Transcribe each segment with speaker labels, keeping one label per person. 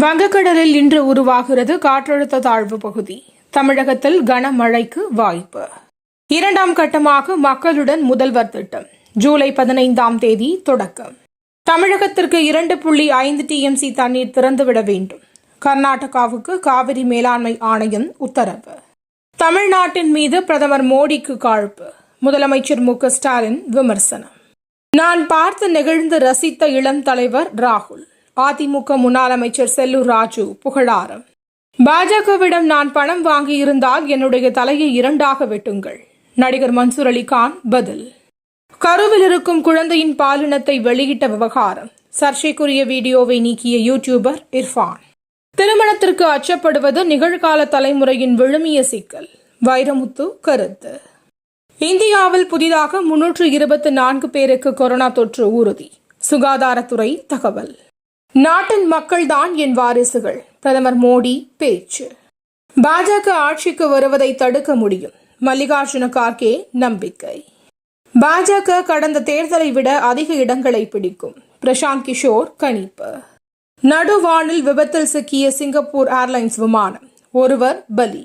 Speaker 1: வங்கக்கடலில் இன்று உருவாகிறது காற்றழுத்த தாழ்வு பகுதி. தமிழகத்தில் கனமழைக்கு வாய்ப்பு. இரண்டாம் கட்டமாக மக்களுடன் முதல்வர் திட்டம் ஜூலை 15ஆம் தேதி தொடக்கம். தமிழகத்திற்கு 2.5 TMC தண்ணீர் திறந்துவிட வேண்டும். கர்நாடகாவுக்கு காவிரி மேலாண்மை ஆணையம் உத்தரவு. தமிழ்நாட்டின் மீது பிரதமர் மோடிக்கு காழ்ப்பு. முதலமைச்சர் மு.க.ஸ்டாலின் விமர்சனம். நான் பார்த்து நெகிழ்ந்து ரசித்த இளம் தலைவர் ராகுல். அதிமுக முன்னாள் அமைச்சர் செல்லூர் ராஜு புகழாரம். பாஜகவிடம் நான் பணம் வாங்கியிருந்தால் என்னுடைய தலையை 2ஆக வெட்டுங்கள். நடிகர் மன்சூர் அலிகான் பதில். கருவில் இருக்கும் குழந்தையின் பாலினத்தை வெளியிட்ட விவகாரம். சர்ச்சைக்குரிய வீடியோவை நீக்கிய யூடியூபர் இர்ஃபான். திருமணத்திற்கு அச்சப்படுவது நிகழ்கால தலைமுறையின் விழுமிய சிக்கல். வைரமுத்து கருத்து. இந்தியாவில் புதிதாக 324 பேருக்கு கொரோனா தொற்று உறுதி. சுகாதாரத்துறை தகவல். நாட்டின் மக்கள்தான் என் வாரிசுகள். பிரதமர் மோடி பேச்சு. பாஜக ஆட்சிக்கு வருவதை தடுக்க முடியும். மல்லிகார்ஜுன கார்கே நம்பிக்கை. பாஜக கடந்த தேர்தலை விட அதிக இடங்களை பிடிக்கும். பிரசாந்த் கிஷோர் கணிப்பு. நடுவானில் விபத்தில் சிக்கிய சிங்கப்பூர் ஏர்லைன்ஸ் விமானம். ஒருவர் பலி.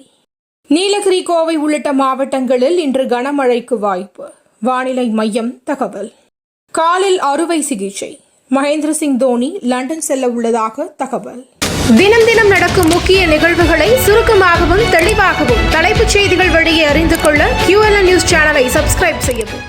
Speaker 1: நீலகிரி, கோவை உள்ளிட்ட மாவட்டங்களில் இன்று கனமழைக்கு வாய்ப்பு. வானிலை மையம் தகவல். காலில் அறுவை சிகிச்சை. மகேந்திர சிங் தோனி லண்டன் செல்ல உள்ளதாக தகவல். தினம் தினம் நடக்கும் முக்கிய நிகழ்வுகளை சுருக்கமாகவும் தெளிவாகவும் தலைப்புச் செய்திகள் வழியே அறிந்து கொள்ள QLN நியூஸ் சேனலை சப்ஸ்கிரைப் செய்யவும்.